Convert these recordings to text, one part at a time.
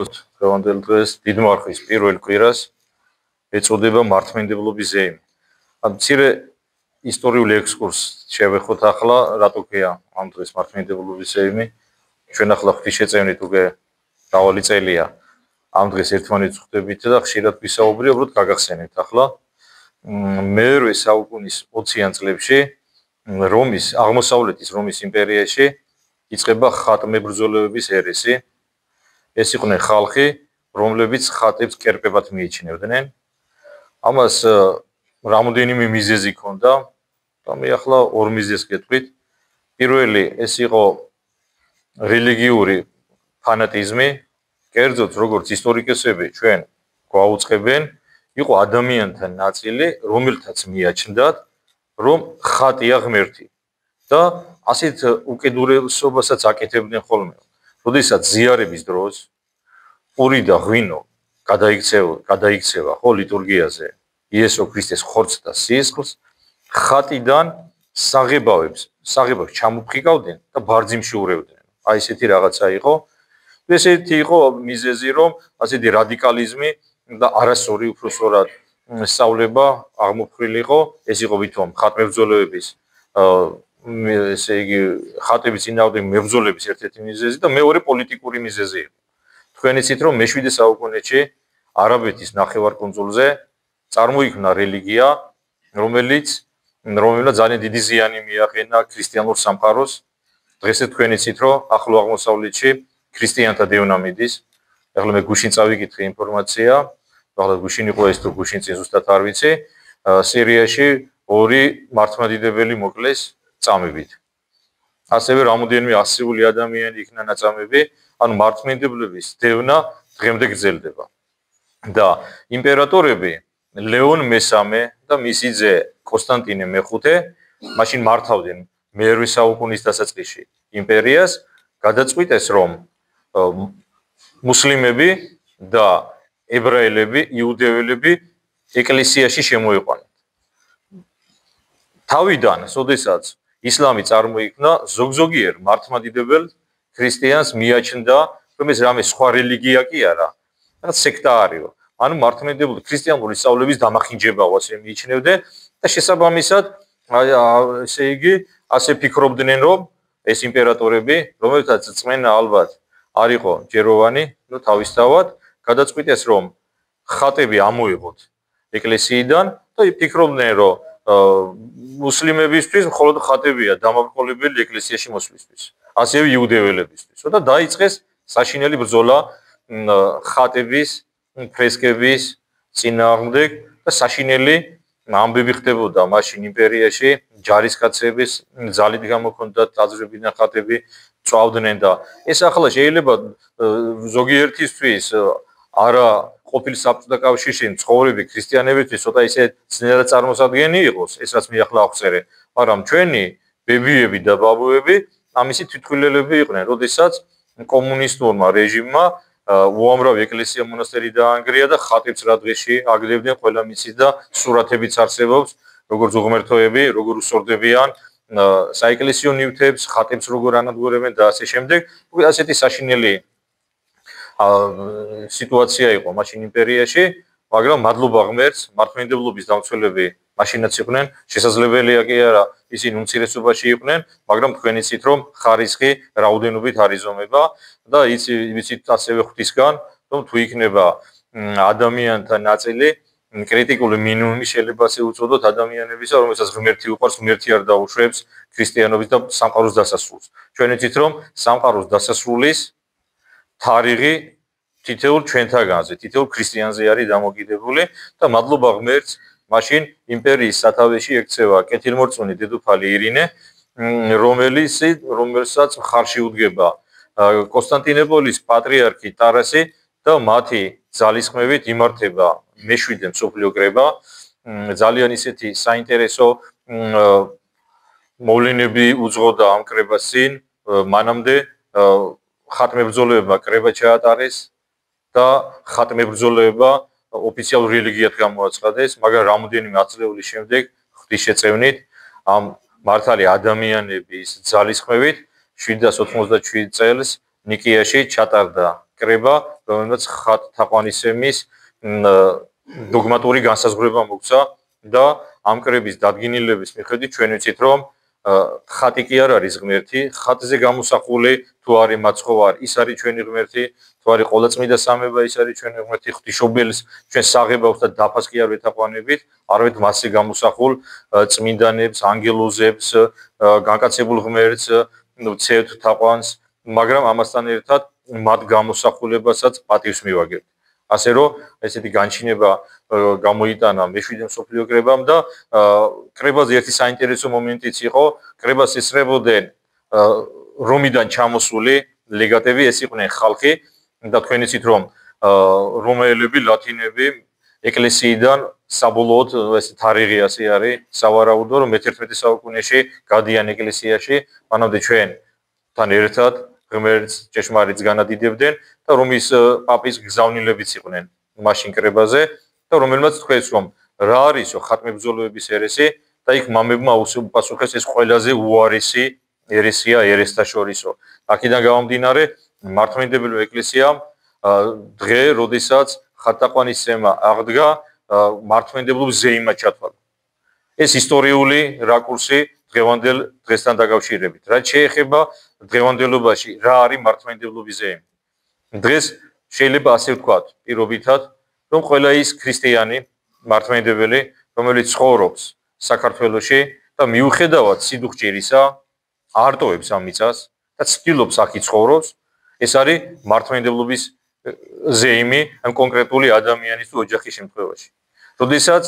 დღევანდელ დღეს დიდმარხვის პირველ კვირას ეწოდება მართლმადიდებლობის ზეიმი. ან მცირე ისტორიული ექსკურსი შევეხოთ ახლა, რატო ქვია ამ დღეს მართლმადიდებლობის ზეიმი. ჩვენ ახლა ღვთისმშეწევნით უკვე მრავალი წელია ამ დღეს ერთმანეთს ხვდებით და ხშირად ვისაუბრებთ, უბრალოდ გაგახსენებთ ახლა მე-8 საუკუნის 20-იან წლებში რომის აღმოსავლეთის რომის იმპერიაში იწყება ხატმებრძოლეობის ერესი. ეს იყვნენ ხალხი, რომლებიც ხატებს კერპებად მიიჩნევდნენ. ამას რამოდენიმე მიზეზი ჰქონდა და მე ახლა ორ მიზეზს გეტყვით. პირველი ეს იყო რელიგიური ფანატიზმი, კერძოდ როგორც ისტორიკოსები ჩვენ გვაუწყებენ, იყო ადამიანთა ნაწილი, რომელთაც მიაჩნდათ, რომ ხატია ღმერთი და ასეთ უკიდურესობასაც აკეთებდნენ ხოლმე. როდესაც ზიარების დროს პური და ღვინო გადაიქცევა ხო ლიტურგიაზე იესო ქრისტეს ხორცს და სისხლს, ხატიდან საღებავებს ჩამოფხიკავდნენ და ბარძიმში ურევდნენ. აი ესეთი რაღაცა იყო. ესეთი იყო მიზეზი, რომ ასეთი რადიკალიზმი და არასწორი უფროსორად სწავლება აღმოფხვრილიყო. ეს იყო ვითომ ხატმებრძოლეების ესე იგი ხატების წინააღმდეგ მებრძოლების ერთ-ერთი მიზეზი და მეორე პოლიტიკური მიზეზი იყო. თქვენ იცით, რომ მე-7 საუკუნეში არაბეთის ნახევარკუნძულზე წარმოიქმნა რელიგია, რომელიც ძალიან დიდი ზიანი მიაყენა ქრისტიანულ სამყაროს. დღესაც თქვენ იცით, რომ ახლო აღმოსავლეთში ქრისტიანთა დევნა მიდის. ახლა მე გუშინ წავიკითხე ინფორმაცია, ახლა გუშინ იყო ეს თუ გუშინ წინ ზუსტად არ ვიცი, სირიაში 2 მართლმადიდებელი მოკლეს წამებით. ასევე რამოდენიმე ასეული ადამიანი იქნა ნაწამები, ანუ მართლმადიდებლების დევნა დღემდე გრძელდება. და იმპერატორები ლეონ მე-3 და მისი ძე კონსტანტინე მე-5 მაშინ მართავდნენ მე-8 საუკუნის დასაწყისში იმპერიას, გადაწყვიტეს რომ მუსლიმები და ებრაელები, იუდეველები ეკლესიაში შემოიყვანათ. თავიდან, როდესაც ისლამი წარმოიქმნა, ზოგიერ მართლმადიდებელ ქრისტიანს მიაჩნდა, რომ ეს რამე სხვა რელიგია კი არა, რაღაც სექტარიო. ანუ მართლმადიდებელი ქრისტიანული სწავლების დამახინჯებაა ასე მიიჩნევდნენ და შესაბამისად, ესე იგი, ასე ფიქრობდნენ, რომ ეს იმპერატორები, რომელთაც წმენა ალბათ არ იყო ჯეროვანი, თავისთავად გადაწყვიტეს, რომ ხატები ამოიღოთ ეკლესიიდან და ფიქრობდნენ, რომ მუსლიმებისთვის მხოლოდ ხატებია დამაყოლებელი ეკლესიაში მოსვლისთვის, ასევე იუდეველებისთვის. და დაიწყეს საშინელი ბრძოლა ხატების, ფრესკების წინააღმდეგ და საშინელი ამბები ხდებოდა მაშინ იმპერიაში, ჯარისკაცების ძალით გამოქონდათ ტაძრებიდან ხატები წვავდნენ და ეს ახლა შეიძლება ზოგიერთისთვის არა ყოფილ საბჭოთა კავშირში მცხოვრები ქრისტიანებისთვის ცოტა ისე ძნელად წარმოსადგენი იყოს, ეს რაც მე ახლა აღწერე, მაგრამ ჩვენი ბებიები და ბაბუები ამისი თვითმხილველები იყვნენ, როდესაც კომუნისტურმა რეჟიმმა უამრავი ეკლესია მონასტერი დაანგრია და ხატებს რა დღეში აგდებდნენ, ყველა მიცის და სურათებიც არსებობს, როგორც უღმერთოები, როგორ უსორდებიან საეკლესიო ნივთებს, ხატებს როგორ ანადგურებენ და ასე შემდეგ. უკვე ასეთი საშინელი სიტუაცია იყო მაშინ იმპერიაში, მაგრამ მადლობა ღმერთს, მართლმადიდებლობის დამცველები მაშინაც იყვნენ, შესაძლებელია კი არა, ისინი უმცირესობაში იყვნენ, მაგრამ თქვენ იცით, რომ ხარისხი რაოდენობით არ იზომება და იცით ასევე ღვთისგან, რომ თუ იქნება ადამიანთა ნაწილი კრიტიკული მინიმუმი შეიძლება ასე უწოდოთ ადამიანებისა, რომელსაც ღმერთი უყვარს, ღმერთი არ დაუშვებს ქრისტიანობის და სამყაროს დასასრულს. ჩვენ იცით, რომ სამყაროს დასასრულის თარიღი თითოეულ ჩვენთაგანზე, თითოეულ ქრისტიანზე არის დამოკიდებული და მადლობა ღმერთს, მაშინ იმპერიის სათავეში ექცევა კეთილმორწმუნე დედოფალი ირინე, რომელსაც მხარში უდგება კონსტანტინოპოლის პატრიარქი ტარასი და მათი ძალისხმევით იმართება მე-7 მსოფლიო კრება. ძალიან ისეთი საინტერესო მოვლენები უძღოდა ამ კრებას წინ, მანამდე ხატმებრძოლეებმა კრება ჩაატარეს და ხატმებრძოლეობა ოფიციალურ რელიგიად გამოაცხადეს, მაგრამ რამოდენიმე ათწლეულის შემდეგ ღვთისმშეწევნით ამ მართალი ადამიანების ძალისხმევით 797 წელს ნიკიაში ჩატარდა კრება, რომელმაც ხატ-თაყვანისმის დოგმატური განსაზღვრება მოგცა და ამ კრების დადგენილების მიხედვით ჩვენ ვიცით, რომ ხატი კი არ არის ღმერთი, ხატზე გამოსახული თუ არის მაცხოვარი, ის არის ჩვენი ღმერთი, თუ არის ყოვლადწმიდა სამება, ის არის ჩვენი ღმერთი, ღვთისმშობელს ჩვენ საღებავს და დაფას კი არ ვეთაყვანებით, არამედ მასზე გამოსახულ წმინდანებს, ანგელოზებს, განკაცებულ ღმერთს, ცევთ თაყვანს, მაგრამ ამასთან ერთად მათ გამოსახულებასაც პატივს მივაგებთ. ასე რომ ესეთი განჩინება გამოიტანა მე-7 მსოფლიო კრებამ და კრებაზე ერთი საინტერესო მომენტიც იყო, კრებას ესწრებოდნენ რომიდან ჩამოსული ლეგატები, ეს იყვნენ ხალხი და თქვენ იცით რომ რომაელები, ლათინები ეკლესიიდან საბოლოოდ ეს თარიღი ასე არის, სავარაუდო რომ მე-11 საუკუნეში გადიან ეკლესიაში, მანამდე ჩვენთან ერთად ღმერთს ჭეშმარიტს განადიდებდნენ და რომის პაპის გზავნილებიც იყვნენ მაშინ კრებაზე და რომელმაც თქვეს რომ რა არისო ხატმებრძოლების ერესი და იქ მამებმა უპასუხეს ეს ყველაზე უარესი ერესია ერესთა შორისო. აქედან გამომდინარე მართლმადიდებელი ეკლესიამ დღე, როდესაც ხატთაყვანისცემა აღდგა, მართლმადიდებლობის ზეიმად ჩათვალა. ეს ისტორიული რაკურსი დღევანდელ დღესთან დაკავშირებით. რაც შეეხება დღევანდელობაში, რა არის მართლმადიდებლობის ზეიმი? დღეს შეიძლება ასე ვთქვათ, პირობითად, რომ ყველა ის ქრისტიანი მართლმადიდებელი, რომელიც ცხოვრობს საქართველოში და მიუხედავად სიდუხჭირისა, არ ტოვებს ამ მიწას და ცდილობს აქ იცხოვროს, ეს არის მართლმადიდებლობის ზეიმი ამ კონკრეტული ადამიანის თუ ოჯახის შემთხვევაში. როდესაც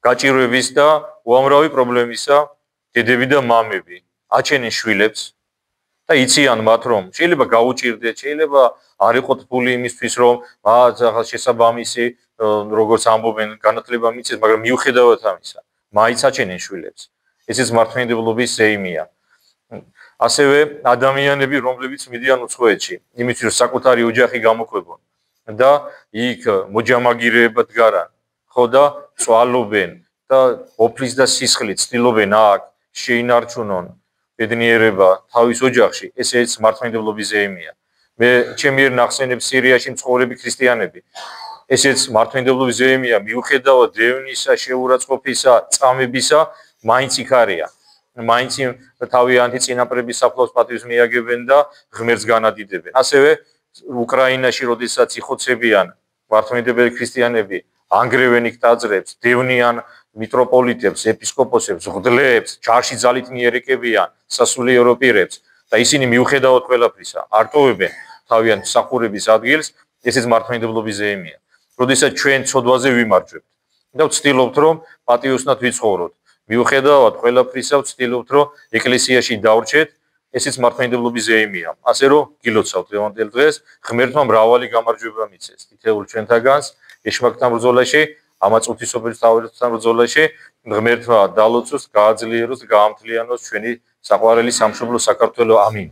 გაჭირვების და უამრავი პრობლემისა დედები და მამები აჩენენ შვილებს და იციან მათ რომ შეიძლება გაუჭირდეთ, შეიძლება არ იყოთ ფული იმისთვის რომ მათ შესაბამისი როგორც ამბობენ განათლება მიცეს, მაგრამ მიუხედავად ამისა, მაინც აჩენენ შვილებს. ესეც მართლმადიდებლობის ზეიმია. ასევე ადამიანები, რომლებიც მიდიან უცხოეთში, იმისთვის რომ საკუთარი ოჯახი გამოქვებონ და იქ მოჯამაგირებად გარან, ხო და წვალობენ და ოფლის და სისხლით ცდილობენ აქ შეინარჩუნონ ბედნიერება თავის ოჯახში, ესეც მართლმადიდებლობის ზეიმია. მე ჩემი ერთ ნახსენებს სირიაში მცხოვრები ქრისტიანები. ესეც მართლმადიდებლობის ზეიმია, მიუხედავად დევნისა, შეურაცხყოფისა, წამებისა, მაინც იქ არიან. მაინც თავიანთი წინაპრების საფლავს პატივს მიაგებენ და ღმერთს განადიდებენ. ასევე უკრაინაში, როდესაც იხოცებიან მართლმადიდებელი ქრისტიანები, ანგრევენ იქ ტაძრებს, დევნიან მიტროპოლიტებს, ეპისკოპოსებს, ღდლებს, ჯარში ძალით მიერეკებიან სასულიერო პირებს და ისინი მიუხედავად ყველაფრისა არ ტოვებენ თავიანთ მსახურების ადგილს, ესეც მართლმადიდებლობის ზეიმია. როდესაც ჩვენ ცოდვაზე ვიმარჯვებთ და ვცდილობთ რომ პატიოსნად ვიცხოვროთ, მიუხედავად ყველაფრისა ვცდილობთ რომ ეკლესიაში დავრჩეთ, ესეც მართლმადიდებლობის ზეიმია. ასე რომ გილოცავთ დღევანდელ დღეს, ღმერთმა მრავალი გამარჯვება მიცეს თითოეულ ჩვენთაგანს ეშმაკთან ბრძოლაში, ამაც ღვთისმშობელის თავისთან ბრძოლაში, ღმერთმა დალოცოს, გააძლიეროს, გაამთლიანოს ჩვენი საყვარელი სამშობლო საქართველო. ამინ.